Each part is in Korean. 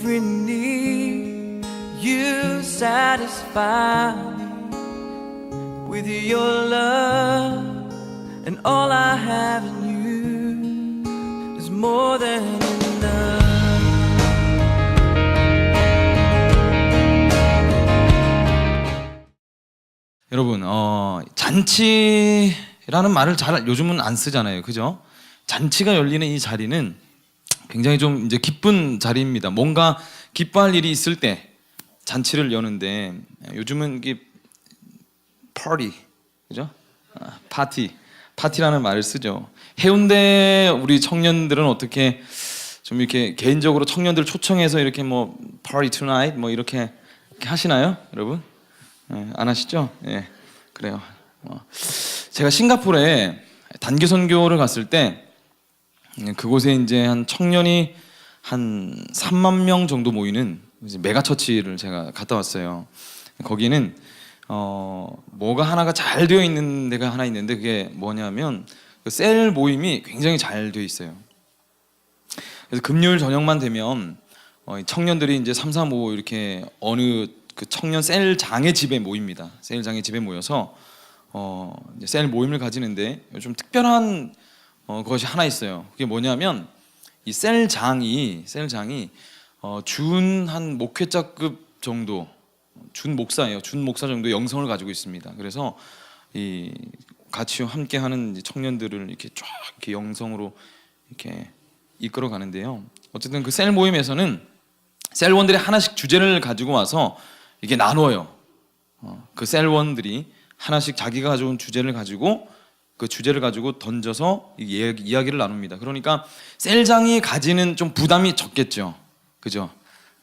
every need. You satisfy me with your love, and all I have in you is more than enough. 여러분, 잔치라는 말을 잘 요즘은 안 쓰잖아요, 그죠? 잔치가 열리는 이 자리는 굉장히 좀 이제 기쁜 자리입니다. 뭔가 기뻐할 일이 있을 때 잔치를 여는데, 요즘은 이게 파티, 그죠? 파티라는 말을 쓰죠. 해운대 우리 청년들은 어떻게 좀 이렇게 개인적으로 청년들 초청해서 이렇게 뭐 party tonight 뭐 이렇게 하시나요, 여러분? 안 하시죠? 예, 그래요. 제가 싱가포르에 단기 선교를 갔을 때 그곳에 이제 한 청년이 한 3만 명 정도 모이는 이제 메가처치를 제가 갔다 왔어요. 거기는 뭐가 하나가 잘 되어 있는 데가 하나 있는데 그게 뭐냐면 그 셀 모임이 굉장히 잘 되어 있어요. 그래서 금요일 저녁만 되면 청년들이 이제 3, 4, 5 이렇게 어느 그 청년 셀장의 집에 모입니다. 셀장의 집에 모여서 이제 셀 모임을 가지는데 좀 특별한 것이 하나 있어요. 그게 뭐냐면 이 셀장이 준 한 목회자급 정도, 준 목사예요. 준 목사 정도 영성을 가지고 있습니다. 그래서 이 같이 함께하는 청년들을 이렇게 쫙 이렇게 영성으로 이렇게 이끌어 가는데요. 어쨌든 그 셀 모임에서는 셀원들이 하나씩 주제를 가지고 와서 이게 나눠요. 그 셀원들이 하나씩 자기가 가져온 주제를 가지고 그 주제를 가지고 던져서 이야기를 나눕니다. 그러니까 셀장이 가지는 좀 부담이 적겠죠, 그죠?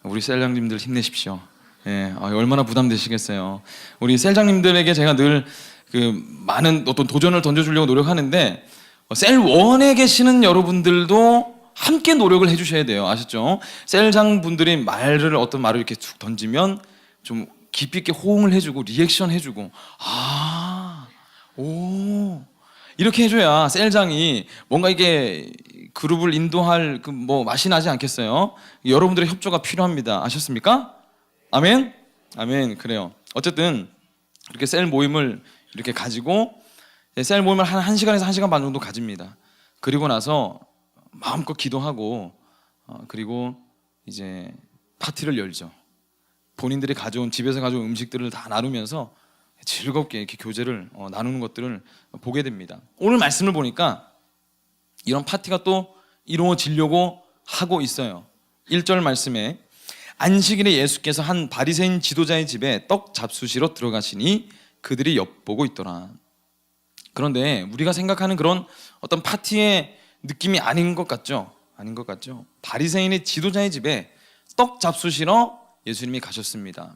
우리 셀장님들 힘내십시오. 예, 얼마나 부담되시겠어요. 우리 셀장님들에게 제가 늘 그 많은 어떤 도전을 던져주려고 노력하는데 셀원에 계시는 여러분들도 함께 노력을 해주셔야 돼요. 아셨죠? 셀장 분들이 어떤 말을 이렇게 툭 던지면 좀 깊이 있게 호응을 해주고 리액션 해주고 오 이렇게 해줘야 셀장이 뭔가 이게 그룹을 인도할 그 뭐 맛이 나지 않겠어요? 여러분들의 협조가 필요합니다. 아셨습니까? 아멘? 아멘. 그래요. 어쨌든 이렇게 셀 모임을 이렇게 가지고 셀 모임을 한 1시간에서 1시간 반 정도 가집니다. 그리고 나서 마음껏 기도하고 그리고 이제 파티를 열죠. 본인들이 집에서 가져온 음식들을 다 나누면서 즐겁게 이렇게 교제를 나누는 것들을 보게 됩니다. 오늘 말씀을 보니까 이런 파티가 또 이루어지려고 하고 있어요. 1절 말씀에 안식일에 예수께서 한 바리새인 지도자의 집에 떡 잡수시러 들어가시니 그들이 엿보고 있더라. 그런데 우리가 생각하는 그런 어떤 파티의 느낌이 아닌 것 같죠? 아닌 것 같죠? 바리새인의 지도자의 집에 떡 잡수시러 예수님이 가셨습니다.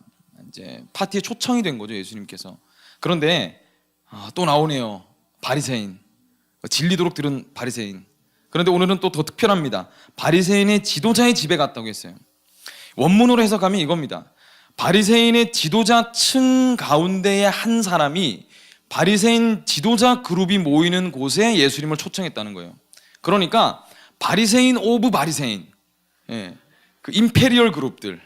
이제 파티에 초청이 된 거죠, 예수님께서. 그런데 또 나오네요. 바리새인, 질리도록 들은 바리새인. 그런데 오늘은 또 더 특별합니다. 바리새인의 지도자의 집에 갔다고 했어요. 원문으로 해석하면 이겁니다. 바리새인의 지도자층 가운데의 한 사람이 바리새인 지도자 그룹이 모이는 곳에 예수님을 초청했다는 거예요. 그러니까 바리새인 오브 바리새인, 그 임페리얼 그룹들,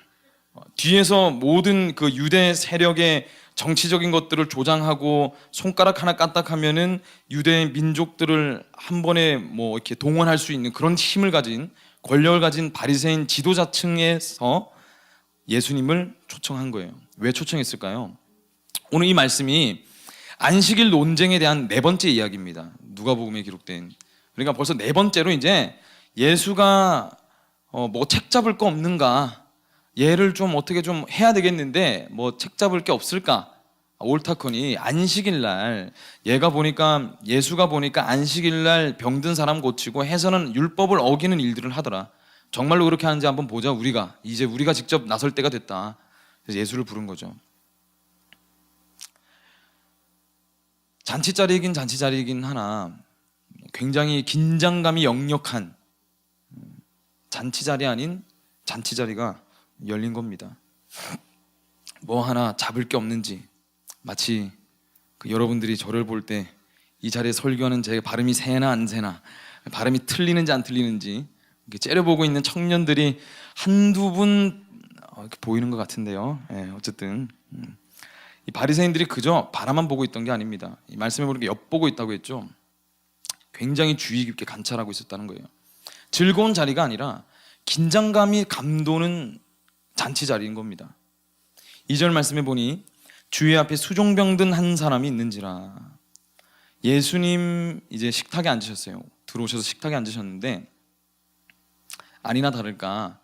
뒤에서 모든 그 유대 세력의 정치적인 것들을 조장하고 손가락 하나 까딱하면은 유대 민족들을 한 번에 뭐 이렇게 동원할 수 있는 그런 힘을 가진, 권력을 가진 바리새인 지도자층에서 예수님을 초청한 거예요. 왜 초청했을까요? 오늘 이 말씀이 안식일 논쟁에 대한 4번째 이야기입니다. 누가복음에 기록된. 그러니까 벌써 4번째로 이제 예수가 뭐 책 잡을 거 없는가, 얘를 좀 어떻게 좀 해야 되겠는데 뭐 책 잡을 게 없을까? 옳다커니 안식일날 예수가 보니까 안식일날 병든 사람 고치고 해서는 율법을 어기는 일들을 하더라. 정말로 그렇게 하는지 한번 보자. 이제 우리가 직접 나설 때가 됐다. 그래서 예수를 부른 거죠. 잔치자리이긴 하나 굉장히 긴장감이 역력한 잔치자리 아닌 잔치자리가 열린 겁니다. 뭐 하나 잡을 게 없는지, 마치 여러분들이 저를 볼 때 이 자리에 설교하는 제 발음이 새나 안 새나, 발음이 틀리는지 안 틀리는지 이렇게 째려보고 있는 청년들이 한두 분 이렇게 보이는 것 같은데요. 예, 어쨌든 이 바리새인들이 그저 바라만 보고 있던 게 아닙니다. 이 말씀에 보니까 엿보고 있다고 했죠. 굉장히 주의 깊게 관찰하고 있었다는 거예요. 즐거운 자리가 아니라 긴장감이 감도는 잔치 자리인 겁니다. 2절 말씀에 보니 주의 앞에 수종병든 한 사람이 있는지라. 예수님 이제 식탁에 앉으셨어요. 들어오셔서 식탁에 앉으셨는데 아니나 다를까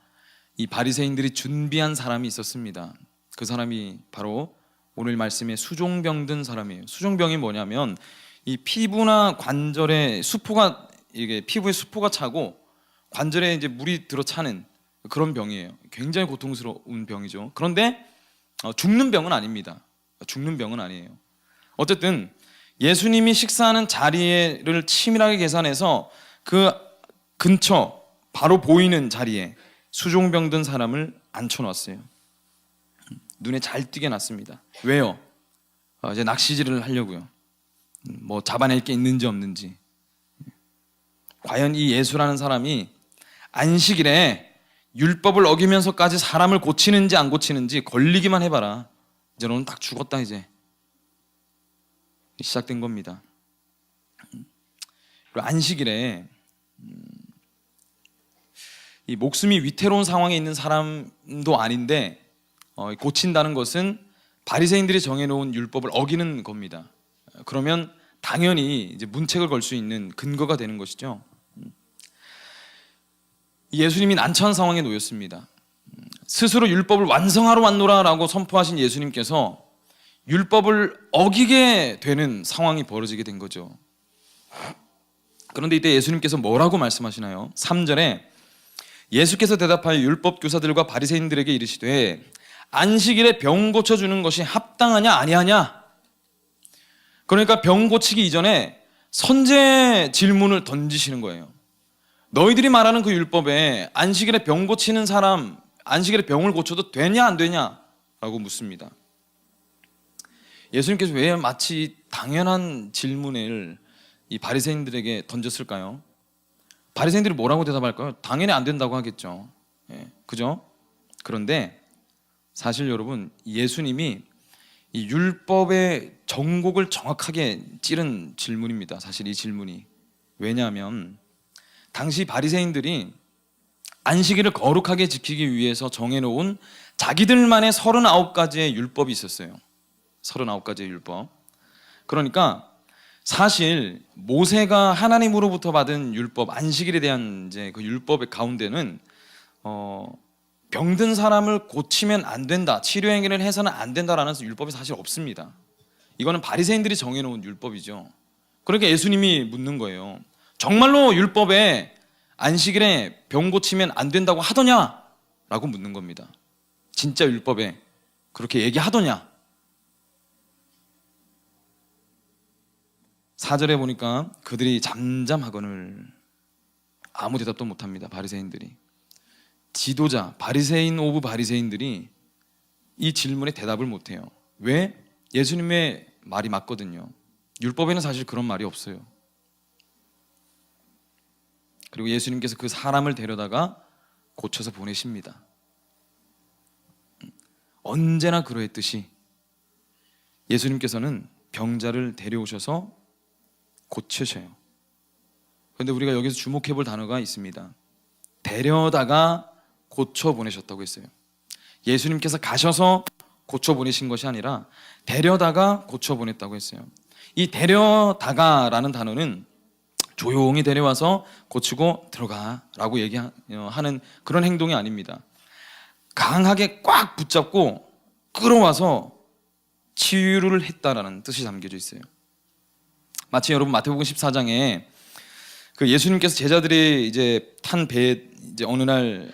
이 바리새인들이 준비한 사람이 있었습니다. 그 사람이 바로 오늘 말씀에 수종병든 사람이에요. 수종병이 뭐냐면 이 피부나 관절에 수포가 이게 피부에 수포가 차고 관절에 이제 물이 들어 차는 그런 병이에요. 굉장히 고통스러운 병이죠. 그런데 죽는 병은 아닙니다. 죽는 병은 아니에요. 어쨌든 예수님이 식사하는 자리를 치밀하게 계산해서 그 근처 바로 보이는 자리에 수종병든 사람을 앉혀놨어요. 눈에 잘 띄게 놨습니다. 왜요? 이제 낚시질을 하려고요. 뭐 잡아낼 게 있는지 없는지. 과연 이 예수라는 사람이 안식일에 율법을 어기면서까지 사람을 고치는지 안 고치는지 걸리기만 해봐라. 이제 너는 딱 죽었다 이제. 시작된 겁니다. 그리고 안식일에 이 목숨이 위태로운 상황에 있는 사람도 아닌데 고친다는 것은 바리새인들이 정해놓은 율법을 어기는 겁니다. 그러면 당연히 이제 문책을 걸 수 있는 근거가 되는 것이죠. 예수님이 난처한 상황에 놓였습니다. 스스로 율법을 완성하러 왔노라라고 선포하신 예수님께서 율법을 어기게 되는 상황이 벌어지게 된 거죠. 그런데 이때 예수님께서 뭐라고 말씀하시나요? 3절에 예수께서 대답하여 율법 교사들과 바리새인들에게 이르시되 안식일에 병 고쳐주는 것이 합당하냐 아니하냐. 그러니까 병 고치기 이전에 선제 질문을 던지시는 거예요. 너희들이 말하는 그 율법에 안식일에 병 고치는 사람, 안식일에 병을 고쳐도 되냐 안 되냐 라고 묻습니다. 예수님께서 왜 마치 당연한 질문을 이 바리새인들에게 던졌을까요? 바리새인들이 뭐라고 대답할까요? 당연히 안 된다고 하겠죠. 예, 그죠? 그런데 사실 여러분 예수님이 이 율법의 정곡을 정확하게 찌른 질문입니다. 사실 이 질문이. 왜냐하면 당시 바리새인들이 안식일을 거룩하게 지키기 위해서 정해놓은 자기들만의 39가지의 율법이 있었어요. 39가지의 율법. 그러니까 사실 모세가 하나님으로부터 받은 율법, 안식일에 대한 이제 그 율법의 가운데는 병든 사람을 고치면 안 된다, 치료 행위를 해서는 안 된다라는 율법이 사실 없습니다. 이거는 바리새인들이 정해놓은 율법이죠. 그러니까 예수님이 묻는 거예요. 정말로 율법에 안식일에 병 고치면 안 된다고 하더냐? 라고 묻는 겁니다. 진짜 율법에 그렇게 얘기하더냐? 4절에 보니까 그들이 잠잠하거늘 아무 대답도 못합니다. 바리새인들이. 지도자, 바리새인 오브 바리새인들이 이 질문에 대답을 못해요. 왜? 예수님의 말이 맞거든요. 율법에는 사실 그런 말이 없어요. 그리고 예수님께서 그 사람을 데려다가 고쳐서 보내십니다. 언제나 그러했듯이 예수님께서는 병자를 데려오셔서 고치셔요. 그런데 우리가 여기서 주목해 볼 단어가 있습니다. 데려다가 고쳐 보내셨다고 했어요. 예수님께서 가셔서 고쳐 보내신 것이 아니라 데려다가 고쳐 보냈다고 했어요. 이 데려다가라는 단어는 조용히 데려와서 고치고 들어가라고 얘기하는 그런 행동이 아닙니다. 강하게 꽉 붙잡고 끌어와서 치유를 했다라는 뜻이 담겨져 있어요. 마치 여러분 마태복음 14장에 그 예수님께서 제자들이 이제 탄 배에 이제 어느 날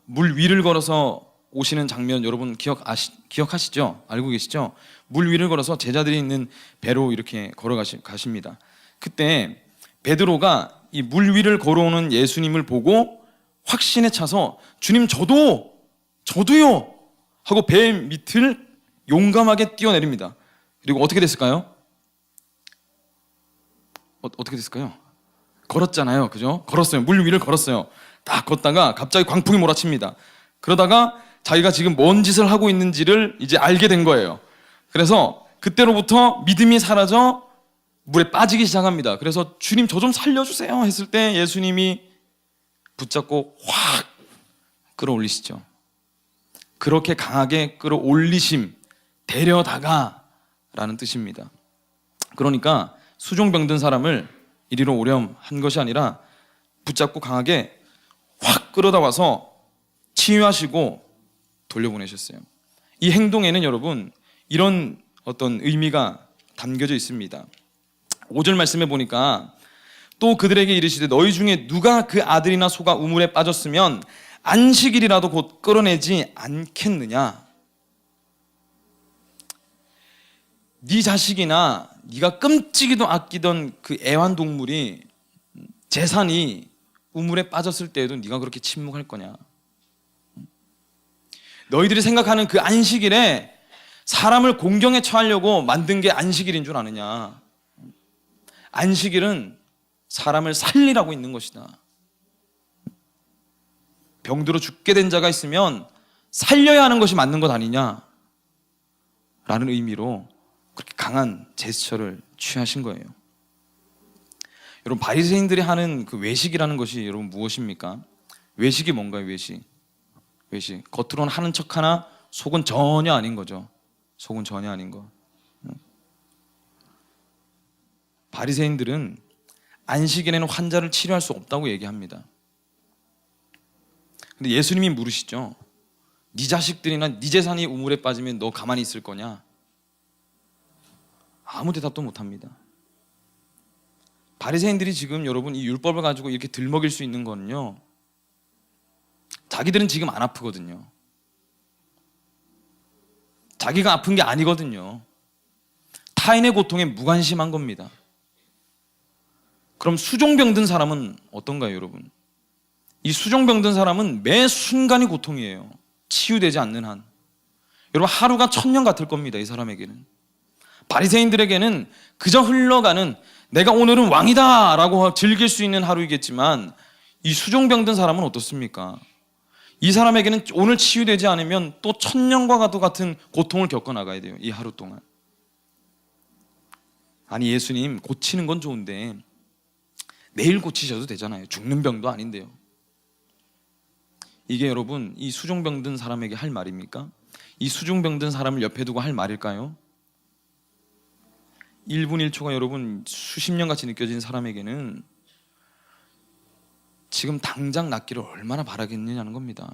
물 위를 걸어서 오시는 장면 여러분 기억하시죠? 알고 계시죠? 물 위를 걸어서 제자들이 있는 배로 이렇게 걸어가십니다. 그때 베드로가 이 물 위를 걸어오는 예수님을 보고 확신에 차서 주님 저도요 하고 배 밑을 용감하게 뛰어내립니다. 그리고 어떻게 됐을까요? 어떻게 됐을까요? 걸었잖아요. 그죠? 걸었어요. 물 위를 걸었어요. 딱 걷다가 갑자기 광풍이 몰아칩니다. 그러다가 자기가 지금 뭔 짓을 하고 있는지를 이제 알게 된 거예요. 그래서 그때로부터 믿음이 사라져 물에 빠지기 시작합니다. 그래서 주님 저 좀 살려주세요 했을 때 예수님이 붙잡고 확 끌어올리시죠. 그렇게 강하게 끌어올리심, 데려다가 라는 뜻입니다. 그러니까 수종병든 사람을 이리로 오렴 한 것이 아니라 붙잡고 강하게 확 끌어다 와서 치유하시고 돌려보내셨어요. 이 행동에는 여러분 이런 어떤 의미가 담겨져 있습니다. 5절 말씀에 보니까 또 그들에게 이르시되 너희 중에 누가 그 아들이나 소가 우물에 빠졌으면 안식일이라도 곧 끌어내지 않겠느냐. 네 자식이나 네가 끔찍이도 아끼던 그 애완동물이 재산이 우물에 빠졌을 때에도 네가 그렇게 침묵할 거냐. 너희들이 생각하는 그 안식일에 사람을 공경에 처하려고 만든 게 안식일인 줄 아느냐. 안식일은 사람을 살리라고 있는 것이다. 병들어 죽게 된 자가 있으면 살려야 하는 것이 맞는 것 아니냐 라는 의미로 그렇게 강한 제스처를 취하신 거예요. 여러분 바리새인들이 하는 그 외식이라는 것이 여러분 무엇입니까? 외식이 뭔가요? 외식. 겉으로는 하는 척 하나 속은 전혀 아닌 거죠. 속은 전혀 아닌 거. 바리새인들은 안식일에는 환자를 치료할 수 없다고 얘기합니다. 근데 예수님이 물으시죠. 네 자식들이나 네 재산이 우물에 빠지면 너 가만히 있을 거냐? 아무 대답도 못합니다. 바리새인들이 지금 여러분 이 율법을 가지고 이렇게 들먹일 수 있는 거는요, 자기들은 지금 안 아프거든요. 자기가 아픈 게 아니거든요. 타인의 고통에 무관심한 겁니다. 그럼 수종병든 사람은 어떤가요, 여러분? 이 수종병든 사람은 매 순간이 고통이에요. 치유되지 않는 한. 여러분 하루가 1000년 같을 겁니다. 이 사람에게는. 바리새인들에게는 그저 흘러가는 내가 오늘은 왕이다 라고 즐길 수 있는 하루이겠지만 이 수종병든 사람은 어떻습니까? 이 사람에게는 오늘 치유되지 않으면 또 1000년과 같은 고통을 겪어나가야 돼요. 이 하루 동안. 아니 예수님 고치는 건 좋은데 내일 고치셔도 되잖아요. 죽는 병도 아닌데요. 이게 여러분 이 수종병든 사람에게 할 말입니까? 이 수종병든 사람을 옆에 두고 할 말일까요? 1분 1초가 여러분 수십 년같이 느껴진 사람에게는 지금 당장 낫기를 얼마나 바라겠느냐는 겁니다.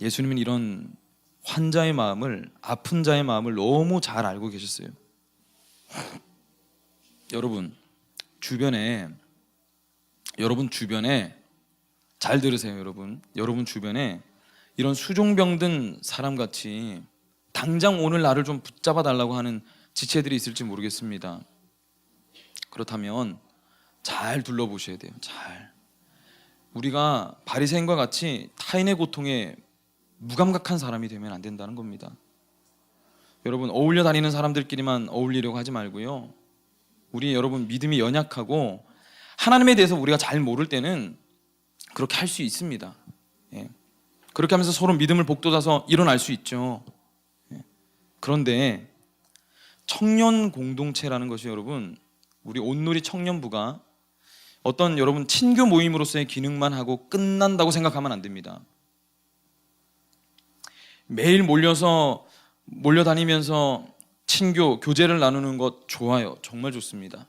예수님은 이런 환자의 마음을, 아픈 자의 마음을 너무 잘 알고 계셨어요. 여러분 주변에 잘 들으세요. 여러분 주변에 이런 수종병든 사람같이 당장 오늘 나를 좀 붙잡아 달라고 하는 지체들이 있을지 모르겠습니다. 그렇다면 잘 둘러보셔야 돼요. 잘. 우리가 바리새인과 같이 타인의 고통에 무감각한 사람이 되면 안 된다는 겁니다. 여러분 어울려 다니는 사람들끼리만 어울리려고 하지 말고요. 우리 여러분 믿음이 연약하고 하나님에 대해서 우리가 잘 모를 때는 그렇게 할 수 있습니다. 예. 그렇게 하면서 서로 믿음을 복돋아서 일어날 수 있죠. 예. 그런데 청년 공동체라는 것이 여러분 우리 온누리 청년부가 어떤 여러분 친교 모임으로서의 기능만 하고 끝난다고 생각하면 안 됩니다. 매일 몰려다니면서 친교, 교제를 나누는 것 좋아요. 정말 좋습니다.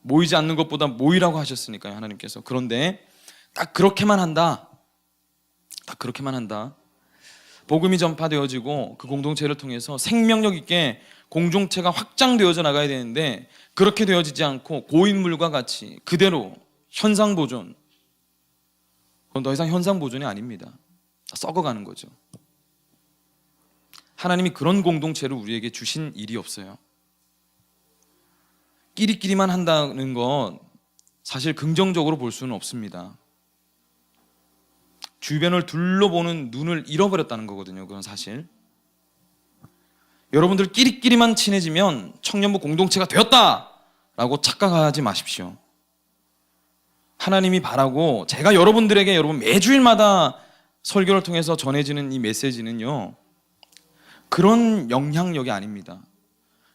모이지 않는 것보다 모이라고 하셨으니까요, 하나님께서. 그런데 딱 그렇게만 한다. 복음이 전파되어지고 그 공동체를 통해서 생명력 있게 공동체가 확장되어져 나가야 되는데 그렇게 되어지지 않고 고인물과 같이 그대로 현상보존, 그건 더 이상 현상보존이 아닙니다. 썩어가는 거죠. 하나님이 그런 공동체를 우리에게 주신 일이 없어요. 끼리끼리만 한다는 건 사실 긍정적으로 볼 수는 없습니다. 주변을 둘러보는 눈을 잃어버렸다는 거거든요. 그건 사실. 여러분들 끼리끼리만 친해지면 청년부 공동체가 되었다 라고 착각하지 마십시오. 하나님이 바라고 제가 여러분들에게 여러분 매주일마다 설교를 통해서 전해지는 이 메시지는요, 그런 영향력이 아닙니다.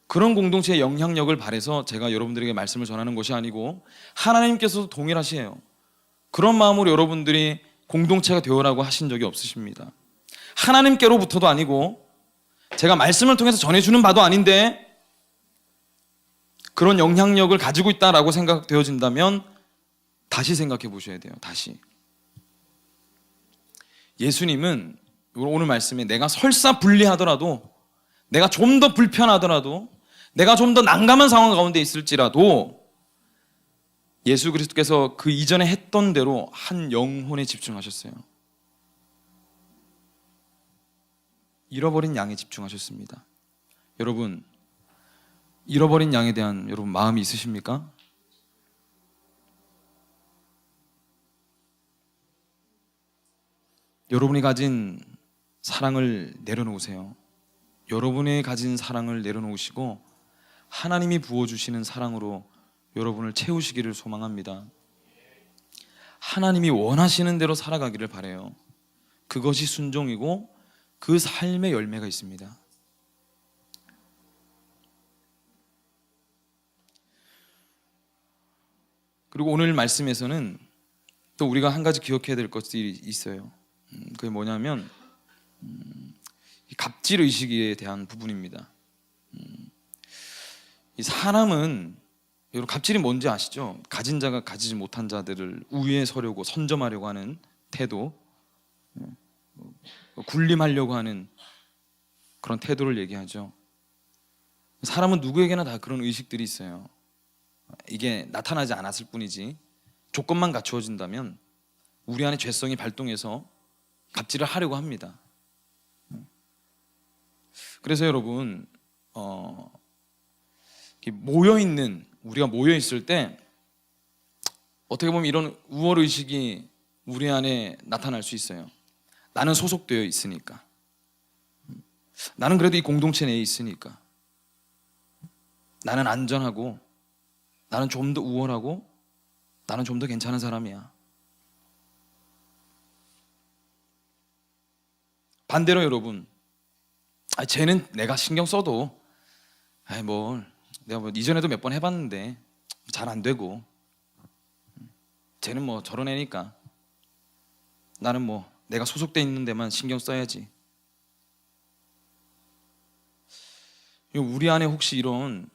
그런 공동체의 영향력을 바라서 제가 여러분들에게 말씀을 전하는 것이 아니고 하나님께서도 동일하시에요. 그런 마음으로 여러분들이 공동체가 되어라고 하신 적이 없으십니다. 하나님께로부터도 아니고 제가 말씀을 통해서 전해주는 바도 아닌데 그런 영향력을 가지고 있다라고 생각되어진다면 다시 생각해 보셔야 돼요. 다시. 예수님은 오늘 말씀에 내가 설사 불리하더라도, 내가 좀 더 불편하더라도, 내가 좀 더 난감한 상황 가운데 있을지라도 예수 그리스도께서 그 이전에 했던 대로 한 영혼에 집중하셨어요. 잃어버린 양에 집중하셨습니다. 여러분, 잃어버린 양에 대한 여러분 마음이 있으십니까? 여러분이 가진 사랑을 내려놓으세요. 여러분이 가진 사랑을 내려놓으시고 하나님이 부어주시는 사랑으로 여러분을 채우시기를 소망합니다. 하나님이 원하시는 대로 살아가기를 바라요. 그것이 순종이고 그 삶의 열매가 있습니다. 그리고 오늘 말씀에서는 또 우리가 한 가지 기억해야 될 것들이 있어요. 그게 뭐냐면 갑질 의식에 대한 부분입니다. 이 사람은, 여러분 갑질이 뭔지 아시죠? 가진 자가 가지지 못한 자들을 우위에 서려고 선점하려고 하는 태도, 군림하려고 하는 그런 태도를 얘기하죠. 사람은 누구에게나 다 그런 의식들이 있어요. 이게 나타나지 않았을 뿐이지 조건만 갖추어진다면 우리 안에 죄성이 발동해서 갑질을 하려고 합니다. 그래서 여러분 우리가 모여있을 때 어떻게 보면 이런 우월의식이 우리 안에 나타날 수 있어요. 나는 소속되어 있으니까, 나는 그래도 이 공동체 내에 있으니까, 나는 안전하고, 나는 좀 더 우월하고, 나는 좀 더 괜찮은 사람이야. 반대로 여러분, 쟤는 내가 신경 써도 내가 이전에도 몇 번 해봤는데 잘 안 되고, 쟤는 저런 애니까 나는 내가 소속돼 있는 데만 신경 써야지. 우리 안에 혹시 이런,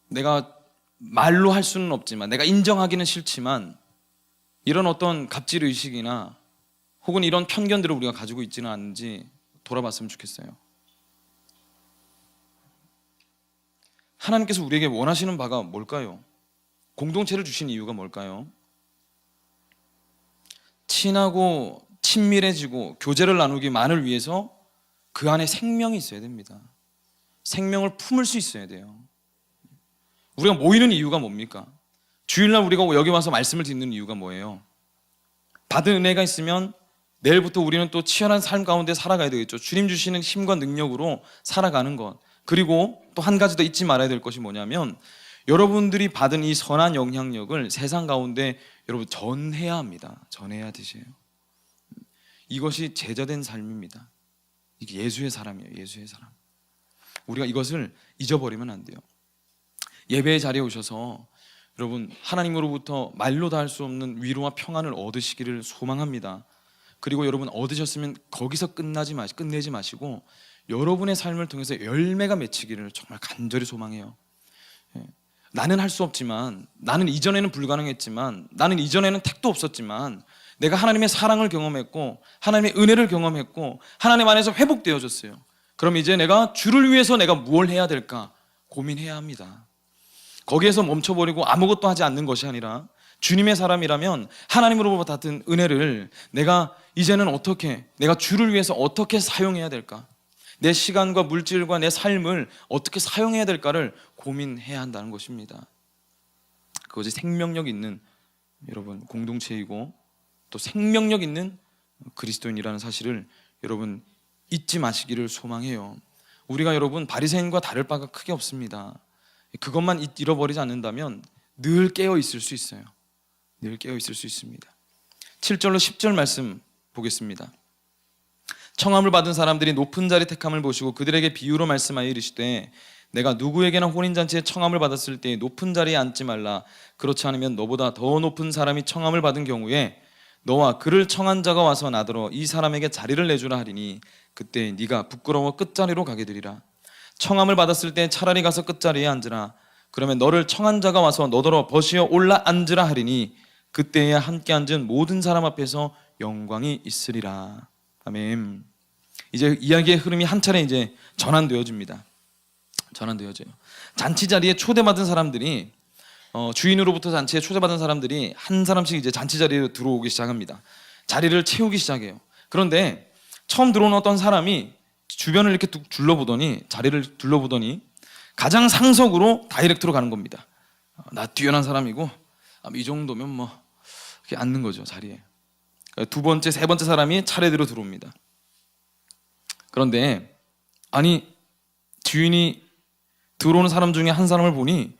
내가 말로 할 수는 없지만, 내가 인정하기는 싫지만 이런 어떤 갑질 의식이나 혹은 이런 편견들을 우리가 가지고 있지는 않은지 돌아봤으면 좋겠어요. 하나님께서 우리에게 원하시는 바가 뭘까요? 공동체를 주신 이유가 뭘까요? 친하고 친밀해지고 교제를 나누기만을 위해서 그 안에 생명이 있어야 됩니다. 생명을 품을 수 있어야 돼요. 우리가 모이는 이유가 뭡니까? 주일날 우리가 여기 와서 말씀을 듣는 이유가 뭐예요? 받은 은혜가 있으면 내일부터 우리는 또 치열한 삶 가운데 살아가야 되겠죠. 주님 주시는 힘과 능력으로 살아가는 것. 그리고 또 한 가지 더 잊지 말아야 될 것이 뭐냐면, 여러분들이 받은 이 선한 영향력을 세상 가운데 여러분 전해야 합니다. 전해야 되세요. 이것이 제자된 삶입니다. 이게 예수의 사람이에요. 예수의 사람. 우리가 이것을 잊어버리면 안 돼요. 예배의 자리에 오셔서 여러분 하나님으로부터 말로 다 할 수 없는 위로와 평안을 얻으시기를 소망합니다. 그리고 여러분 얻으셨으면 거기서 끝내지 마시고 여러분의 삶을 통해서 열매가 맺히기를 정말 간절히 소망해요. 나는 할 수 없지만, 나는 이전에는 불가능했지만, 나는 이전에는 택도 없었지만 내가 하나님의 사랑을 경험했고 하나님의 은혜를 경험했고 하나님 안에서 회복되어졌어요. 그럼 이제 내가 주를 위해서 내가 무엇을 해야 될까 고민해야 합니다. 거기에서 멈춰버리고 아무것도 하지 않는 것이 아니라 주님의 사람이라면 하나님으로부터 받은 은혜를 내가 이제는 내가 주를 위해서 어떻게 사용해야 될까, 내 시간과 물질과 내 삶을 어떻게 사용해야 될까를 고민해야 한다는 것입니다. 그것이 생명력 있는 여러분 공동체이고 또 생명력 있는 그리스도인이라는 사실을 여러분 잊지 마시기를 소망해요. 우리가 여러분 바리새인과 다를 바가 크게 없습니다. 그것만 잃어버리지 않는다면 늘 깨어 있을 수 있어요. 늘 깨어 있을 수 있습니다. 7절로 10절 말씀 보겠습니다. 청함을 받은 사람들이 높은 자리 택함을 보시고 그들에게 비유로 말씀하여 이르시되 내가 누구에게나 혼인잔치에 청함을 받았을 때 높은 자리에 앉지 말라. 그렇지 않으면 너보다 더 높은 사람이 청함을 받은 경우에 너와 그를 청한 자가 와서 나더러 이 사람에게 자리를 내주라 하리니 그때 네가 부끄러워 끝자리로 가게 되리라. 청함을 받았을 때 차라리 가서 끝자리에 앉으라. 그러면 너를 청한 자가 와서 너더러 벗으어 올라 앉으라 하리니 그때에 함께 앉은 모든 사람 앞에서 영광이 있으리라. 아멘. 이제 이야기의 흐름이 한 차례 이제 전환되어집니다. 전환되어져요. 잔치 자리에 초대받은 사람들이 주인으로부터 잔치에 초대받은 사람들이 한 사람씩 이제 잔치 자리에 들어오기 시작합니다. 자리를 채우기 시작해요. 그런데 처음 들어온 어떤 사람이 주변을 이렇게 자리를 둘러보더니 가장 상석으로 다이렉트로 가는 겁니다. 나 뛰어난 사람이고 이 정도면 뭐 이렇게 앉는 거죠, 자리에. 두 번째, 세 번째 사람이 차례대로 들어옵니다. 그런데 아니 주인이 들어오는 사람 중에 한 사람을 보니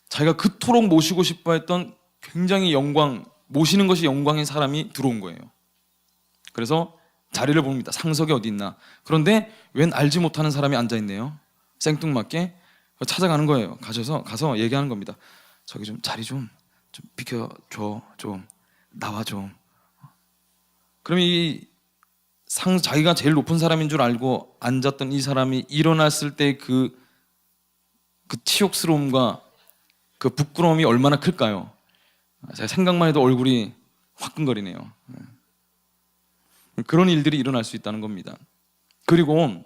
자기가 그토록 모시고 싶어 했던 굉장히 모시는 것이 영광인 사람이 들어온 거예요. 그래서 자리를 봅니다. 상석이 어디 있나. 그런데 웬 알지 못하는 사람이 앉아있네요. 생뚱맞게. 찾아가는 거예요. 가서 얘기하는 겁니다. 저기 좀 자리 좀 비켜줘. 좀 나와 좀. 그럼 자기가 제일 높은 사람인 줄 알고 앉았던 이 사람이 일어났을 때 그 치욕스러움과 그 부끄러움이 얼마나 클까요? 제가 생각만 해도 얼굴이 화끈거리네요. 그런 일들이 일어날 수 있다는 겁니다. 그리고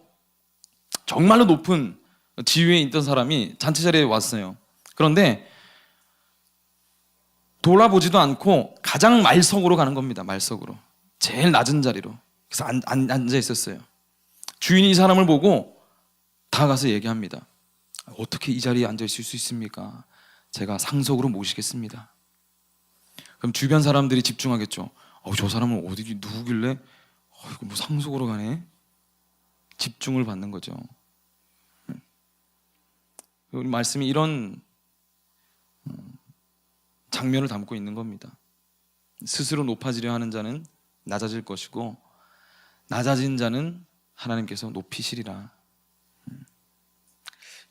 정말로 높은 지위에 있던 사람이 잔치 자리에 왔어요. 그런데 돌아보지도 않고 가장 말석으로 가는 겁니다. 말석으로. 제일 낮은 자리로. 그래서 앉아 있었어요. 주인이 이 사람을 보고 다가가서 얘기합니다. 어떻게 이 자리에 앉아 있을 수 있습니까? 제가 상석으로 모시겠습니다. 그럼 주변 사람들이 집중하겠죠. 저 사람은 누구길래 이거 뭐 상속으로 가네? 집중을 받는 거죠. 우리 말씀이 이런 장면을 담고 있는 겁니다. 스스로 높아지려 하는 자는 낮아질 것이고 낮아진 자는 하나님께서 높이시리라.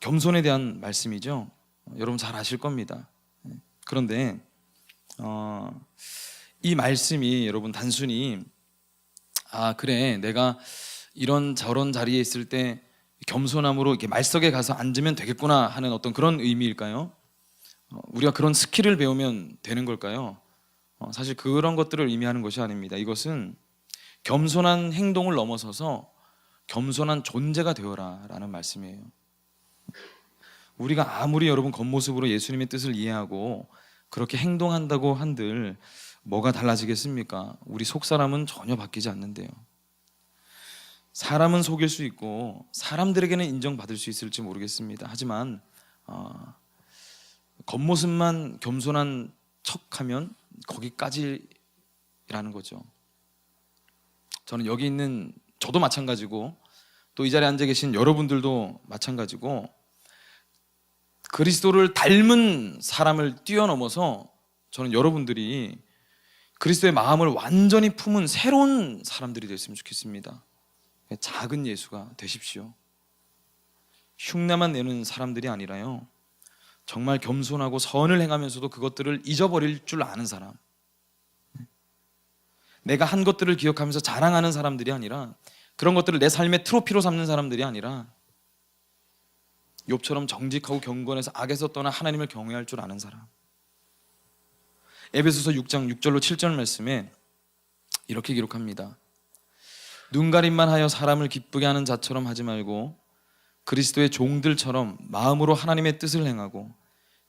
겸손에 대한 말씀이죠. 여러분 잘 아실 겁니다. 그런데 이 말씀이 여러분 단순히 그래 내가 이런 저런 자리에 있을 때 겸손함으로 이렇게 말석에 가서 앉으면 되겠구나 하는 어떤 그런 의미일까요? 우리가 그런 스킬을 배우면 되는 걸까요? 사실 그런 것들을 의미하는 것이 아닙니다. 이것은 겸손한 행동을 넘어서서 겸손한 존재가 되어라 라는 말씀이에요. 우리가 아무리 여러분 겉모습으로 예수님의 뜻을 이해하고 그렇게 행동한다고 한들 뭐가 달라지겠습니까? 우리 속사람은 전혀 바뀌지 않는데요. 사람은 속일 수 있고 사람들에게는 인정받을 수 있을지 모르겠습니다. 하지만 겉모습만 겸손한 척하면 거기까지라는 거죠. 저는 여기 있는 저도 마찬가지고 또 이 자리에 앉아 계신 여러분들도 마찬가지고 그리스도를 닮은 사람을 뛰어넘어서 저는 여러분들이 그리스도의 마음을 완전히 품은 새로운 사람들이 됐으면 좋겠습니다. 작은 예수가 되십시오. 흉내만 내는 사람들이 아니라요, 정말 겸손하고 선을 행하면서도 그것들을 잊어버릴 줄 아는 사람, 내가 한 것들을 기억하면서 자랑하는 사람들이 아니라 그런 것들을 내 삶의 트로피로 삼는 사람들이 아니라 욥처럼 정직하고 경건해서 악에서 떠나 하나님을 경외할 줄 아는 사람. 에베소서 6장 6절로 7절 말씀에 이렇게 기록합니다. 눈가림만 하여 사람을 기쁘게 하는 자처럼 하지 말고 그리스도의 종들처럼 마음으로 하나님의 뜻을 행하고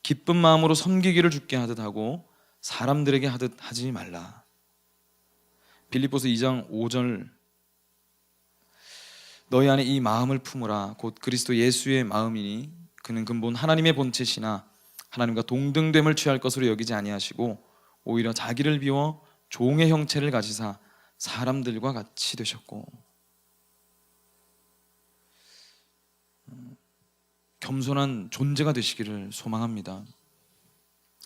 기쁜 마음으로 섬기기를 주께 하듯 하고 사람들에게 하듯 하지 말라. 빌립보서 2장 5절 너희 안에 이 마음을 품으라. 곧 그리스도 예수의 마음이니 그는 근본 하나님의 본체시나 하나님과 동등됨을 취할 것으로 여기지 아니하시고 오히려 자기를 비워 종의 형체를 가지사 사람들과 같이 되셨고. 겸손한 존재가 되시기를 소망합니다.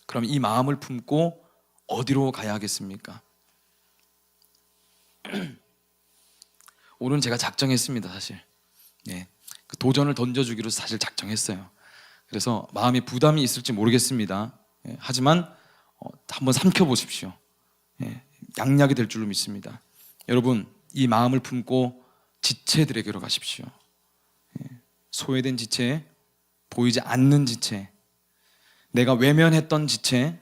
그럼 이 마음을 품고 어디로 가야 하겠습니까? 오늘은 제가 작정했습니다. 사실 그 도전을 던져주기로 사실 작정했어요. 그래서 마음에 부담이 있을지 모르겠습니다. 하지만 한번 삼켜보십시오. 양약이 될 줄로 믿습니다. 여러분, 이 마음을 품고 지체들에게로 가십시오. 소외된 지체, 보이지 않는 지체, 내가 외면했던 지체,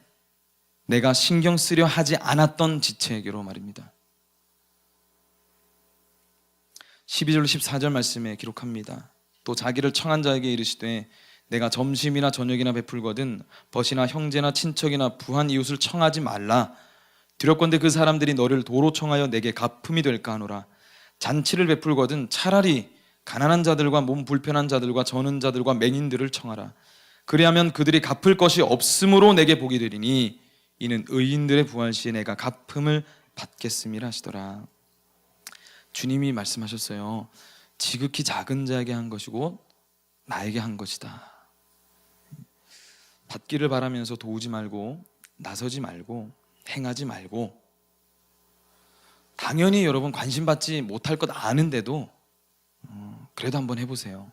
내가 신경 쓰려 하지 않았던 지체에게로 말입니다. 12절 14절 말씀에 기록합니다. 또 자기를 청한 자에게 이르시되 내가 점심이나 저녁이나 베풀거든 벗이나 형제나 친척이나 부한 이웃을 청하지 말라. 두렵건대 그 사람들이 너를 도로 청하여 내게 갚음이 될까 하노라. 잔치를 베풀거든 차라리 가난한 자들과 몸 불편한 자들과 저는 자들과 맹인들을 청하라. 그리하면 그들이 갚을 것이 없으므로 내게 복이 되리니 이는 의인들의 부활 시에 내가 갚음을 받겠음이라 하시더라. 주님이 말씀하셨어요. 지극히 작은 자에게 한 것이고 나에게 한 것이다. 받기를 바라면서 도우지 말고 나서지 말고 행하지 말고, 당연히 여러분 관심받지 못할 것 아는데도 그래도 한번 해보세요.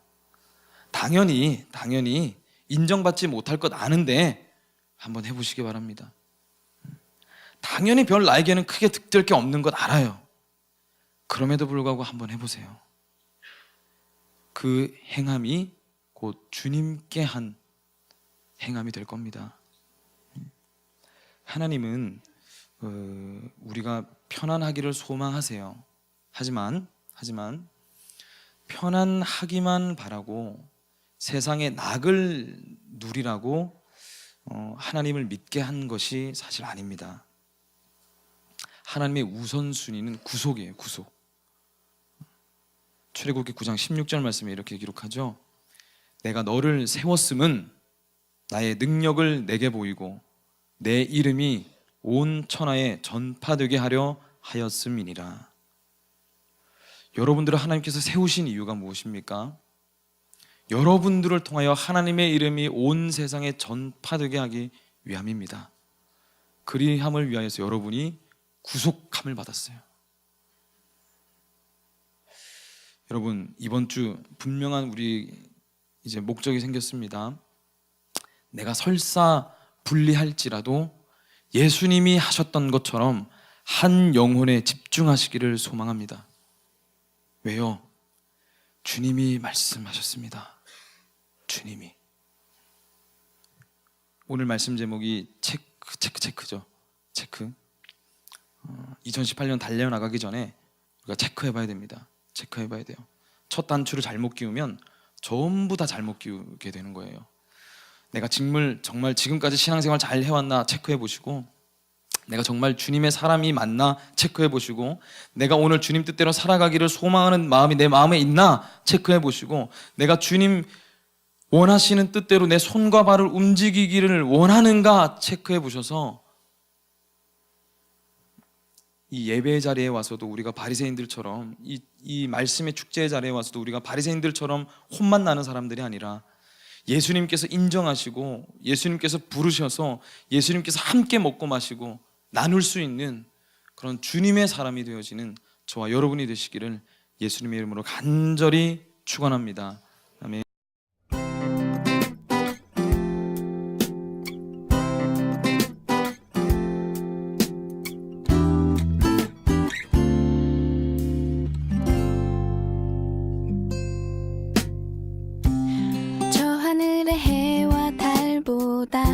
당연히 인정받지 못할 것 아는데 한번 해보시기 바랍니다. 당연히 별 나에게는 크게 득될 게 없는 것 알아요. 그럼에도 불구하고 한번 해보세요. 그 행함이 곧 주님께 한 행함이 될 겁니다. 하나님은 우리가 편안하기를 소망하세요. 하지만 편안하기만 바라고 세상의 낙을 누리라고 하나님을 믿게 한 것이 사실 아닙니다. 하나님의 우선순위는 구속이에요. 구속. 출애굽기 9장 16절 말씀에 이렇게 기록하죠. 내가 너를 세웠음은 나의 능력을 내게 보이고 내 이름이 온 천하에 전파되게 하려 하였음이니라. 여러분들을 하나님께서 세우신 이유가 무엇입니까? 여러분들을 통하여 하나님의 이름이 온 세상에 전파되게 하기 위함입니다. 그리함을 위하여서 여러분이 구속함을 받았어요. 여러분, 이번 주 분명한 우리 이제 목적이 생겼습니다. 내가 설사 불리할지라도 예수님이 하셨던 것처럼 한 영혼에 집중하시기를 소망합니다. 왜요? 주님이 말씀하셨습니다. 주님이. 오늘 말씀 제목이 체크죠. 체크. 2018년 달려나가기 전에 우리가 체크해봐야 됩니다. 체크해봐야 돼요. 첫 단추를 잘못 끼우면 전부 다 잘못 끼우게 되는 거예요. 내가 정말 지금까지 신앙생활 잘 해왔나 체크해보시고, 내가 정말 주님의 사람이 맞나 체크해보시고, 내가 오늘 주님 뜻대로 살아가기를 소망하는 마음이 내 마음에 있나 체크해보시고, 내가 주님 원하시는 뜻대로 내 손과 발을 움직이기를 원하는가 체크해보셔서, 이 예배 자리에 와서도 우리가 바리새인들처럼, 이 말씀의 축제 자리에 와서도 우리가 바리새인들처럼 혼만 나는 사람들이 아니라 예수님께서 인정하시고 예수님께서 부르셔서 예수님께서 함께 먹고 마시고 나눌 수 있는 그런 주님의 사람이 되어지는 저와 여러분이 되시기를 예수님의 이름으로 간절히 축원합니다. 아멘. 저 하늘의 해와 달보다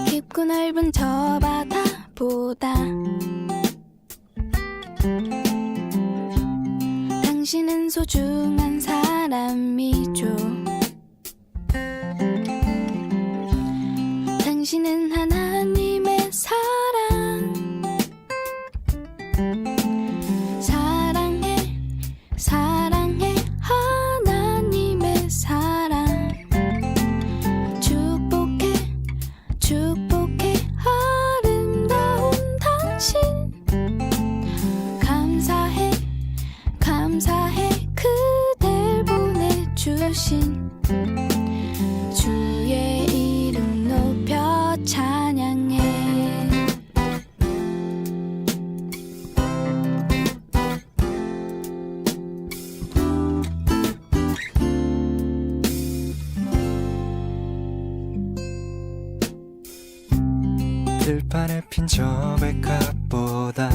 깊고 넓은 저 바다보다 당신은 소중한 사람이죠. 당신은 하나님의 사랑, 사랑해 하나님의 사랑. 축복해 아름다운 당신. 감사해 그 들판에 핀 저백합보다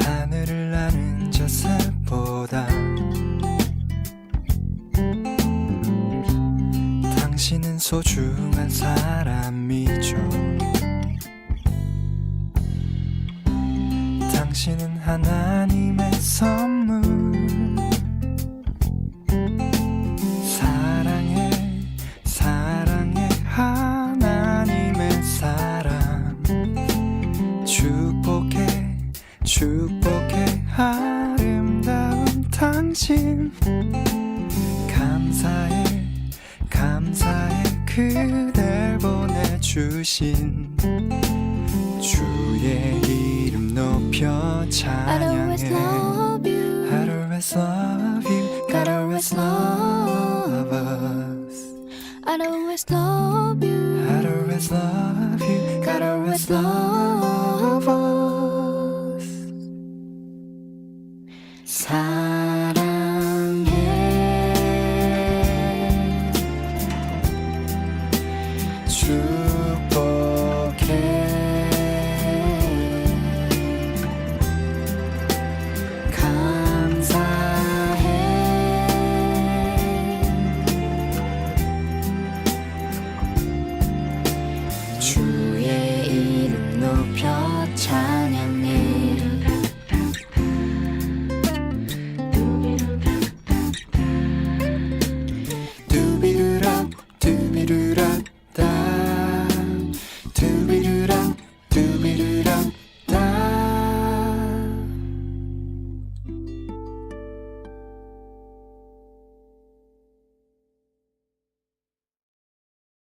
하늘을 나는 저 새보다 당신은 소중한 사람이죠. 당신은 하나님의 선물. 사랑해 사랑해 하나님의 사랑. 축복해 축복해 아름다운 당신. 감사해 감사해 그댈 보내주신 주의 이름 높여 I'd always 찬양해. love you. I'd always love you. God always love us. I'd always love you. I'd always love you. God always love us. 사랑해 주